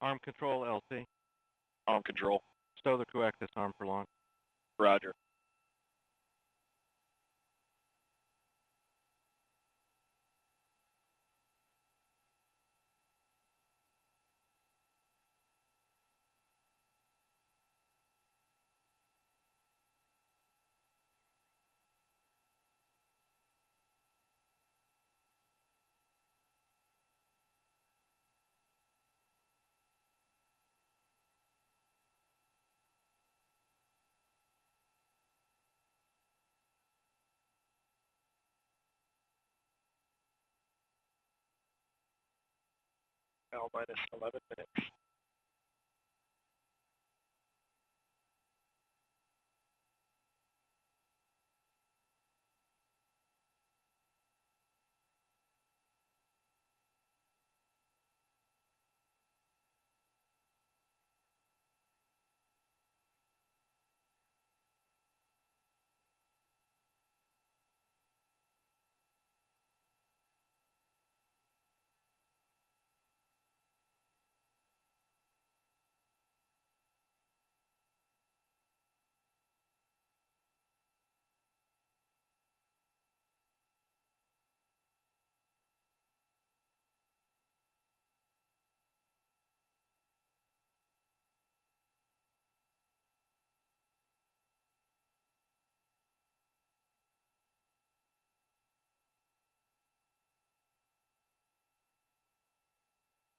Arm control, LC. Arm control. Stow the coaxius arm for launch. Roger. L minus 11 minutes.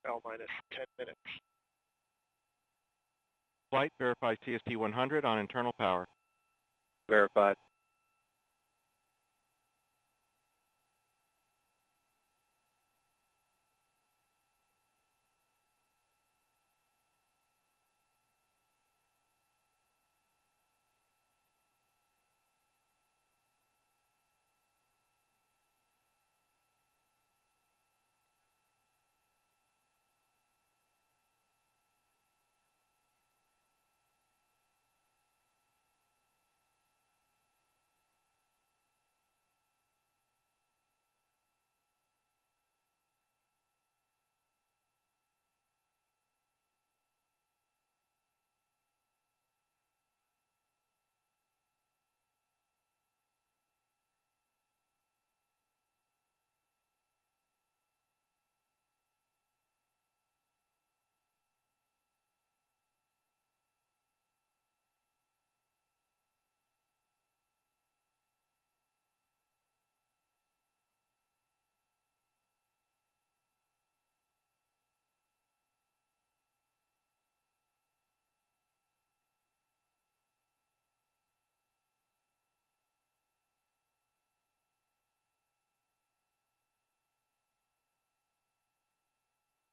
L minus 10 minutes. Flight, verify CST 100 on internal power. Verified.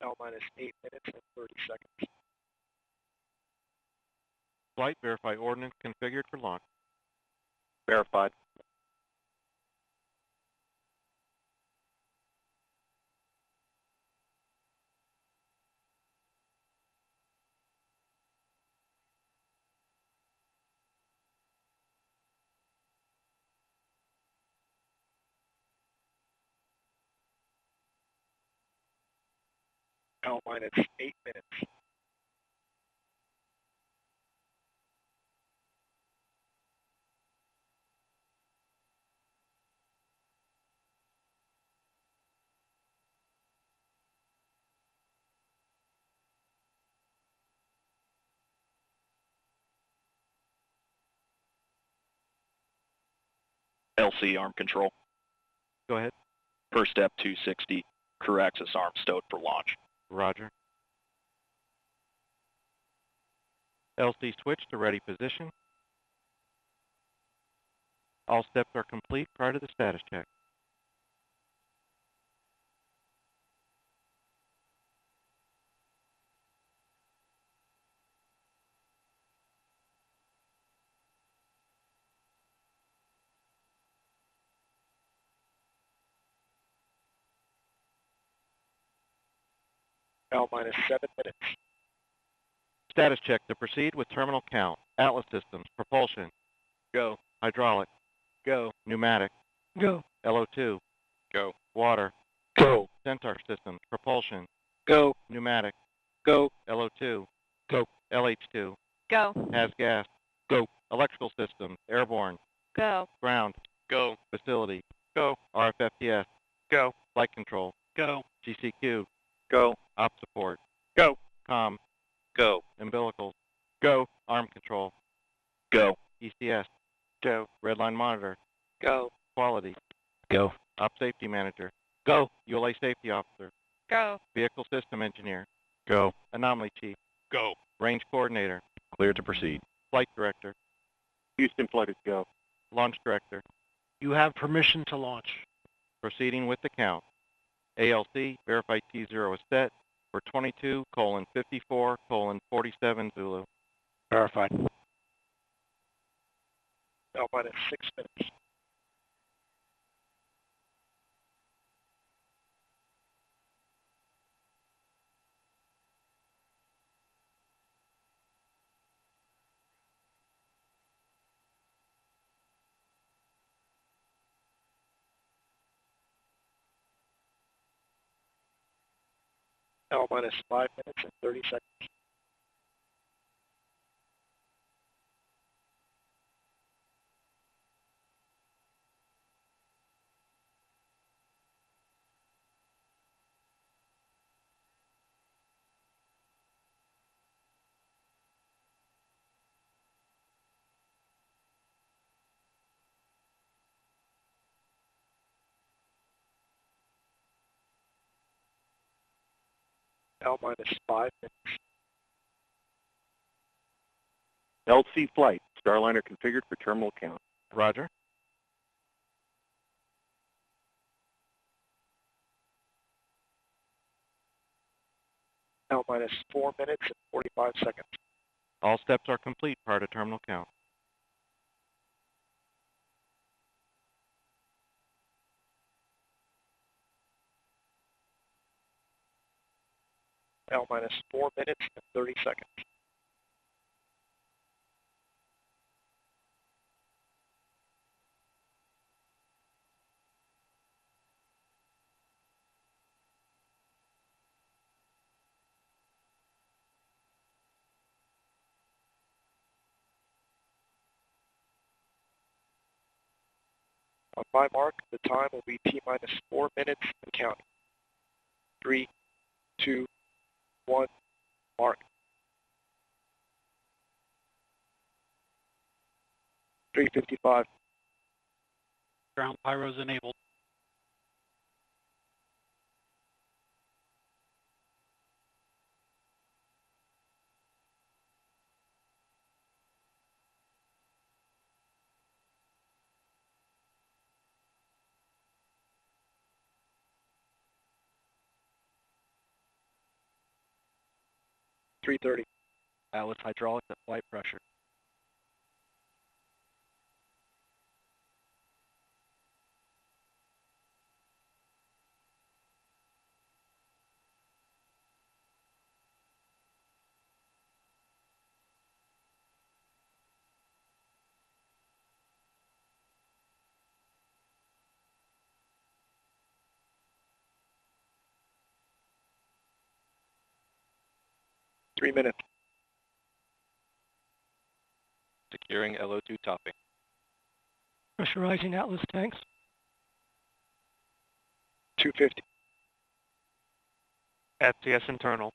L minus 8 minutes and 30 seconds. Flight, verify ordnance configured for launch. Verified. L minus 8 minutes. LC arm control. Go ahead. First step 260. Crew access arm stowed for launch. Roger. LC switch to ready position. All steps are complete prior to the status check. L minus 7 minutes. Status check to proceed with terminal count. Atlas systems, propulsion. Go. Hydraulic. Go. Pneumatic. Go. LO2. Go. Water. Go. Centaur systems, propulsion. Go. Pneumatic. Go. LO2. LH2. Go. Has gas. Go. Electrical systems. Airborne. Go. Ground. Go. Facility. Go. RFFTS. Go. Flight control. Go. GCQ. Go. Op support. Go. Com. Go. Umbilicals. Go. Arm control. Go. ECS. Go. Redline monitor. Go. Quality. Go. Op safety manager. Go. ULA safety officer. Go. Vehicle system engineer. Go. Anomaly chief. Go. Range coordinator. Clear to proceed. Flight director. Houston flight is go. Launch director. You have permission to launch. Proceeding with the count. ALC, verified T0 is set for 22:54:47 Zulu. Verified. L minus 6 minutes. L minus 5 minutes and 30 seconds. L minus 5 minutes. LC flight. Starliner configured for terminal count. Roger. L minus 4 minutes and 45 seconds. All steps are complete prior to terminal count. L minus 4 minutes and 30 seconds. On my mark, the time will be T minus 4 minutes and counting. 3, 2, 1, mark. 3:55. Ground pyros enabled. .330. Atlas hydraulics at flight pressure. Three minutes. Securing LO2 topping. Pressurizing Atlas tanks. 250. FTS internal.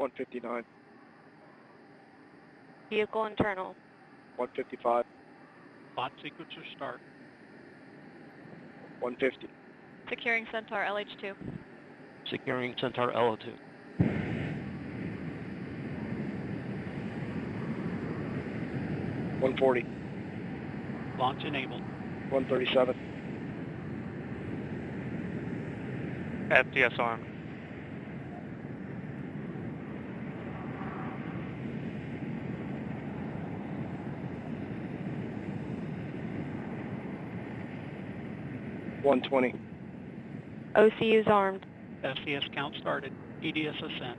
.159. Vehicle internal. 155. Bot sequencer start. 150. Securing Centaur LH2. Securing Centaur LO2. 140. Launch enabled. 137. FTS armed. $120. OC is armed. SCS count started. EDS ascent.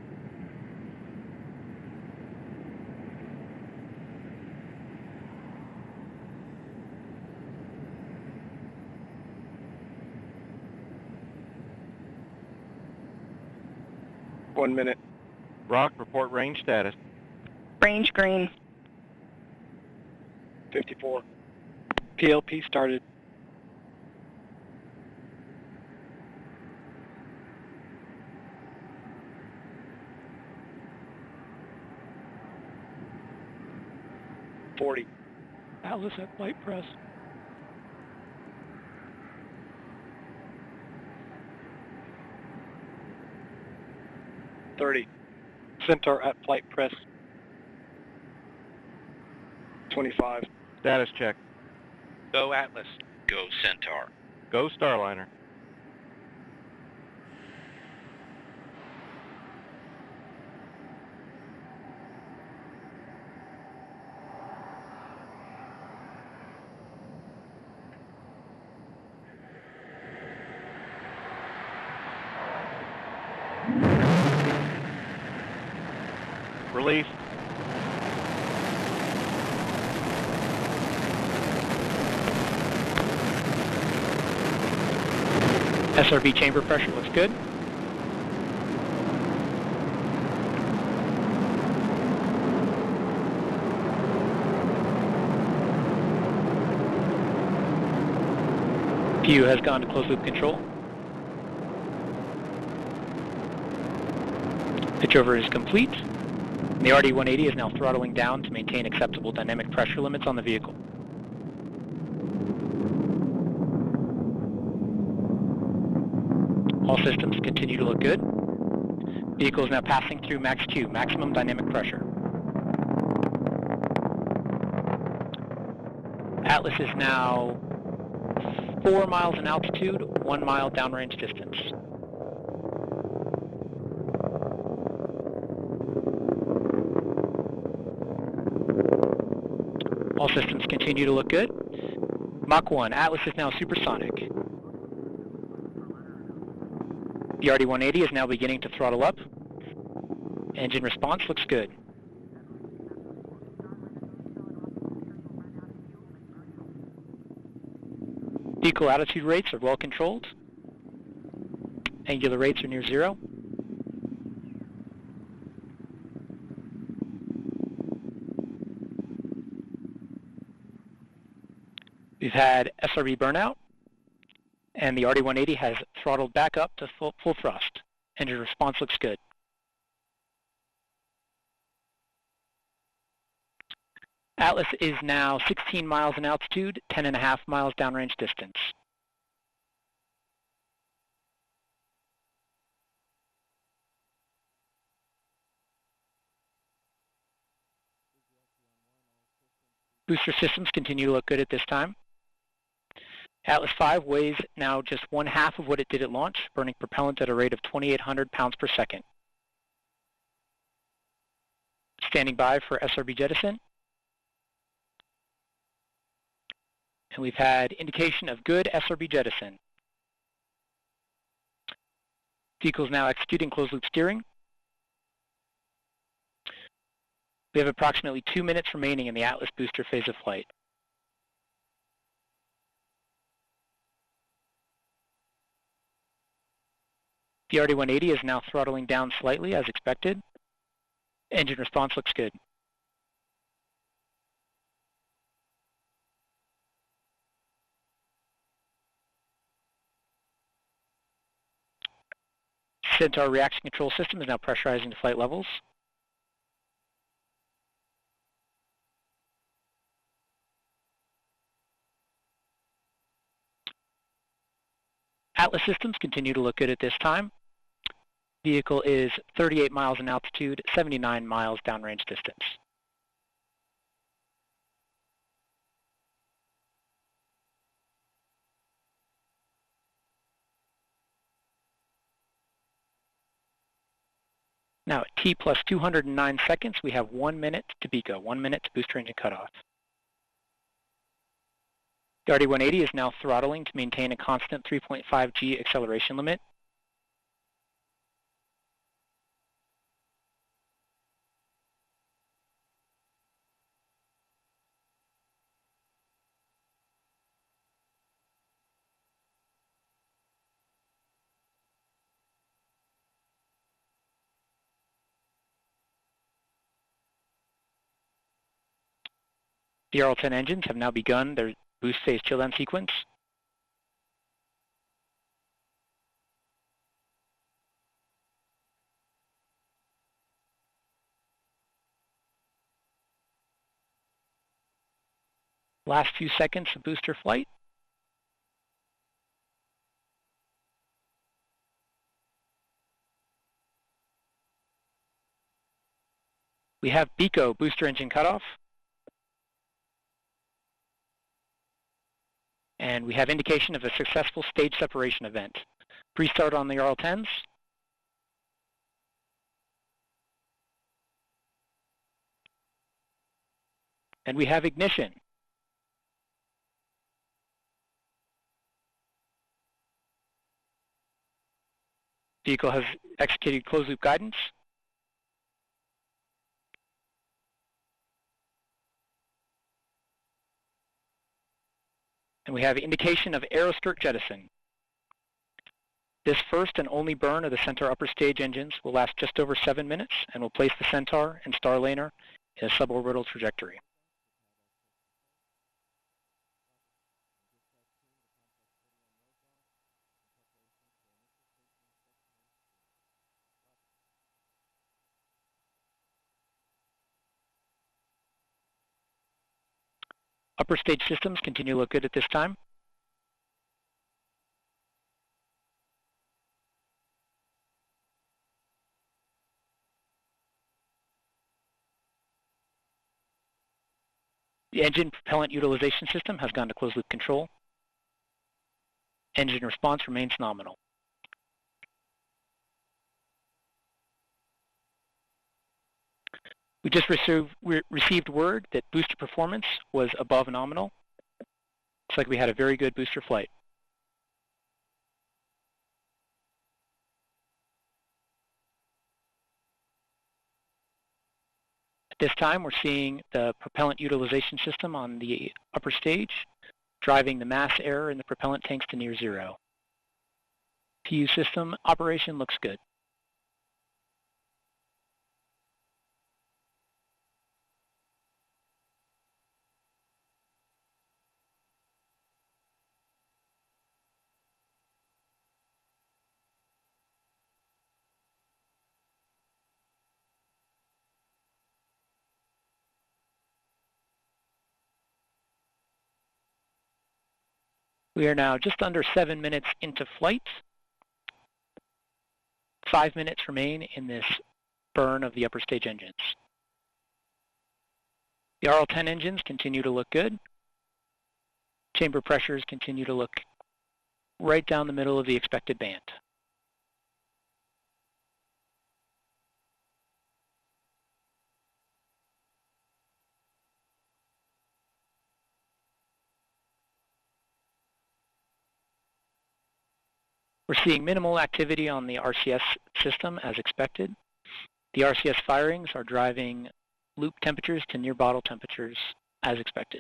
One minute. Rock, report range status. Range green. 54. PLP started. $40. Atlas at flight press. $30. Centaur at flight press. 25. Status check. Go Atlas. Go Centaur. Go Starliner. Release. SRB chamber pressure looks good. PU has gone to closed loop control. Pitchover is complete. And the RD-180 is now throttling down to maintain acceptable dynamic pressure limits on the vehicle. All systems continue to look good. Vehicle is now passing through max Q, maximum dynamic pressure. Atlas is now 4 miles in altitude, 1 mile downrange distance. All systems continue to look good. Mach 1, Atlas is now supersonic. The RD-180 is now beginning to throttle up. Engine response looks good. Vehicle attitude rates are well controlled. Angular rates are near zero. We've had SRB burnout, and the RD-180 has throttled back up to full thrust. Engine response looks good. Atlas is now 16 miles in altitude, 10.5 miles downrange distance. Booster systems continue to look good at this time. Atlas V weighs now just 1/2 of what it did at launch, burning propellant at a rate of 2,800 pounds per second. Standing by for SRB jettison. And we've had indication of good SRB jettison. Vehicle is now executing closed loop steering. We have approximately 2 minutes remaining in the Atlas booster phase of flight. The RD-180 is now throttling down slightly as expected. Engine response looks good. Centaur reaction control system is now pressurizing to flight levels. Atlas systems continue to look good at this time. Vehicle is 38 miles in altitude, 79 miles downrange distance. Now at T plus 209 seconds, we have 1 minute to BECO, 1 minute to booster engine cutoff. The RD-180 is now throttling to maintain a constant 3.5 G acceleration limit. The RL-10 engines have now begun their boost phase chill down sequence. Last few seconds of booster flight. We have BECO, booster engine cutoff. And we have indication of a successful stage separation event. Pre-start on the RL-10s. And we have ignition. Vehicle has executed closed loop guidance. And we have indication of aeroskirt jettison. This first and only burn of the Centaur upper stage engines will last just over 7 minutes and will place the Centaur and Starliner in a suborbital trajectory. Upper stage systems continue to look good at this time. The engine propellant utilization system has gone to closed loop control. Engine response remains nominal. We just received word that booster performance was above nominal. Looks like we had a very good booster flight. At this time, we're seeing the propellant utilization system on the upper stage, driving the mass error in the propellant tanks to near zero. PU system operation looks good. We are now just under 7 minutes into flight. 5 minutes remain in this burn of the upper stage engines. The RL-10 engines continue to look good. Chamber pressures continue to look right down the middle of the expected band. We're seeing minimal activity on the RCS system as expected. The RCS firings are driving loop temperatures to near bottle temperatures as expected.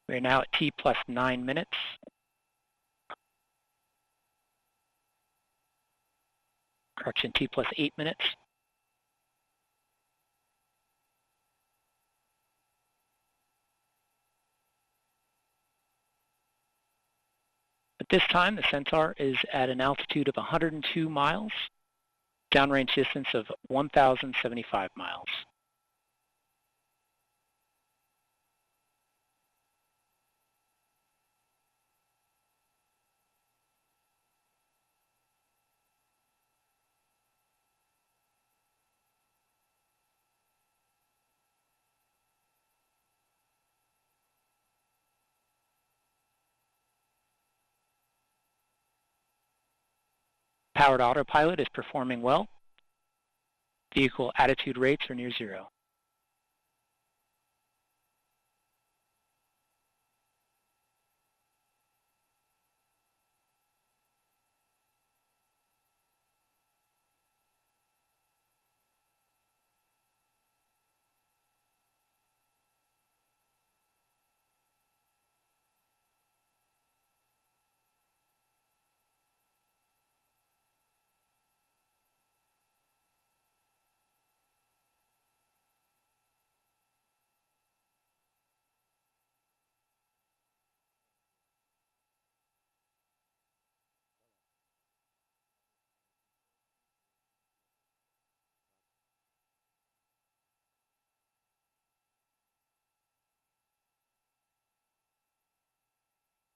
We're now at T plus 9 minutes. Correction, T plus 8 minutes. At this time, the Centaur is at an altitude of 102 miles. Downrange distance of 1,075 miles. Powered autopilot is performing well. Vehicle attitude rates are near zero.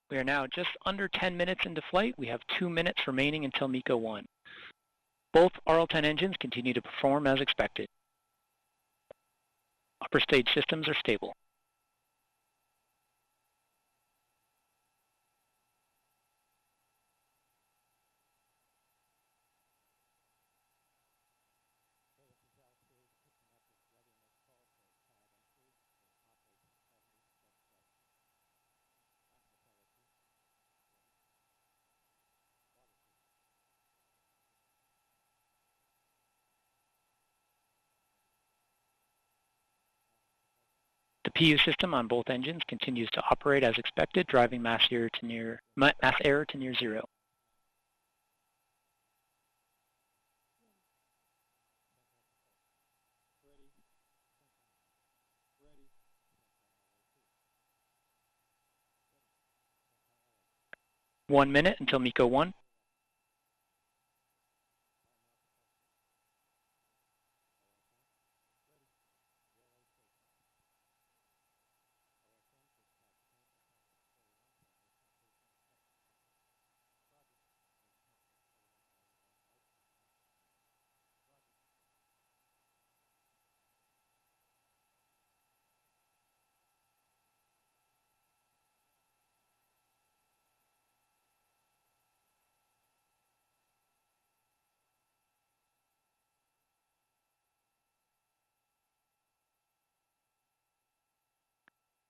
We are now just under 10 minutes into flight. We have 2 minutes remaining until MECO 1. Both RL-10 engines continue to perform as expected. Upper stage systems are stable. The PU system on both engines continues to operate as expected, driving mass error to near zero. One minute until MECO 1.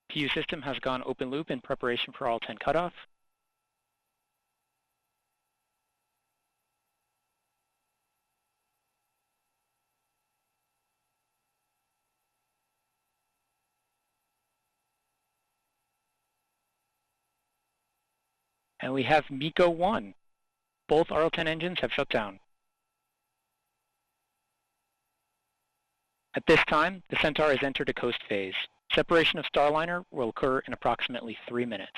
PU system has gone open loop in preparation for RL-10 cutoff. And we have MECO 1. Both RL-10 engines have shut down. At this time, the Centaur has entered a coast phase. Separation of Starliner will occur in approximately 3 minutes.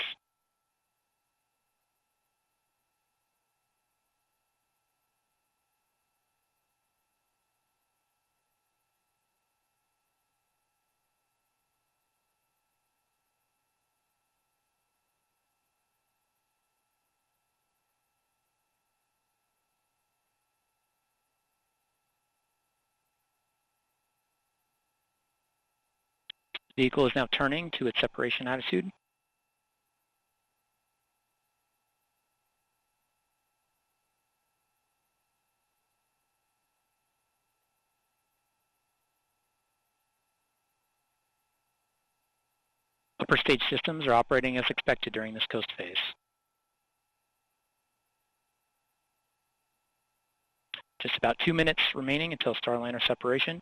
The vehicle is now turning to its separation attitude. Upper stage systems are operating as expected during this coast phase. Just about 2 minutes remaining until Starliner separation.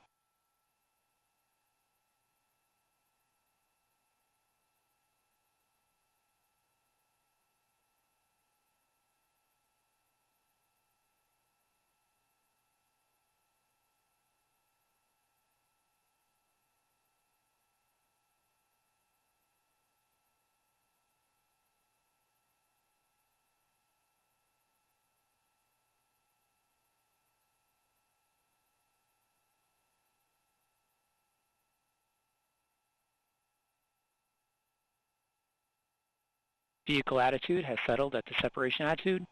Vehicle attitude has settled at the separation attitude.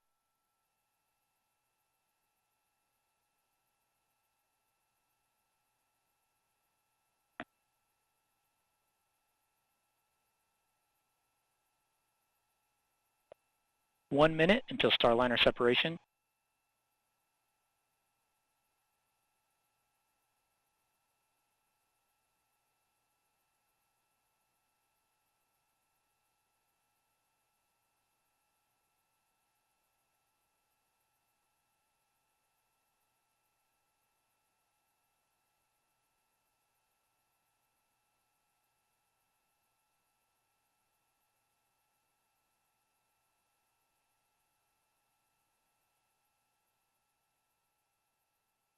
One minute until Starliner separation.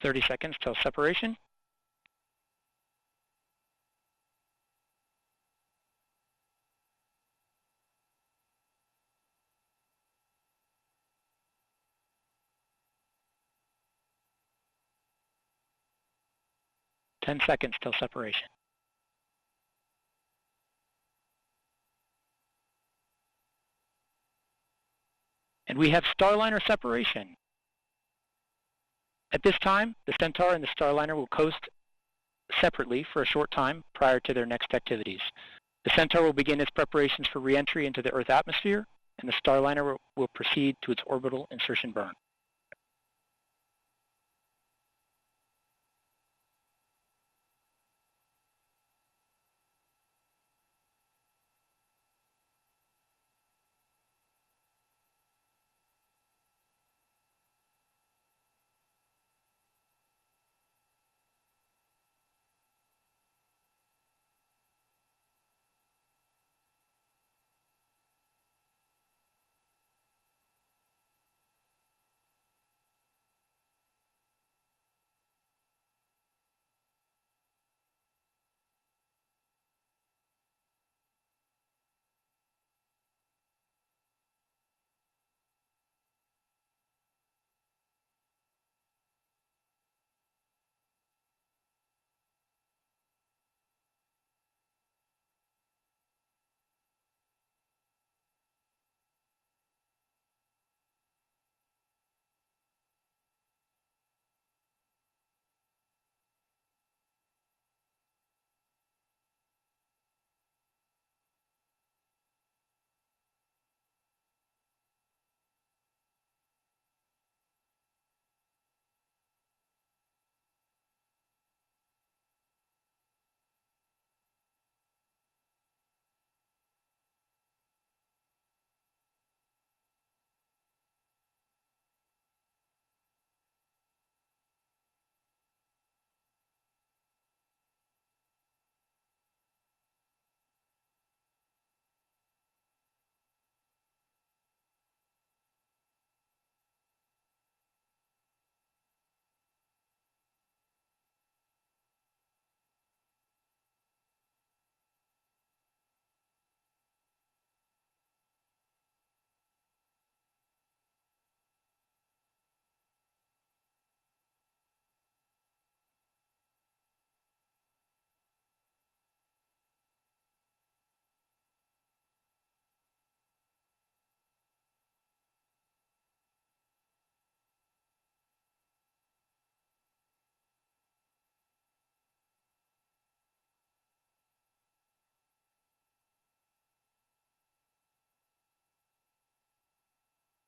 "30 seconds till separation. "10 seconds till separation. And we have Starliner separation. At this time, the Centaur and the Starliner will coast separately for a short time prior to their next activities. The Centaur will begin its preparations for re-entry into the Earth atmosphere, and the Starliner will proceed to its orbital insertion burn.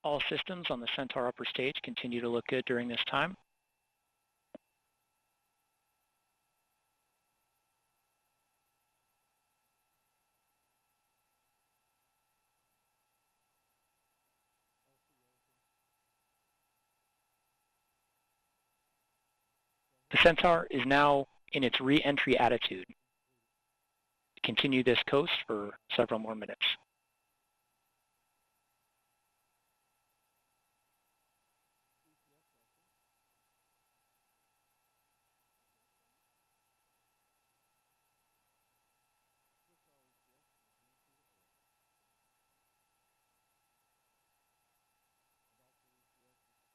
All systems on the Centaur upper stage continue to look good during this time. The Centaur is now in its re-entry attitude. Continue this coast for several more minutes.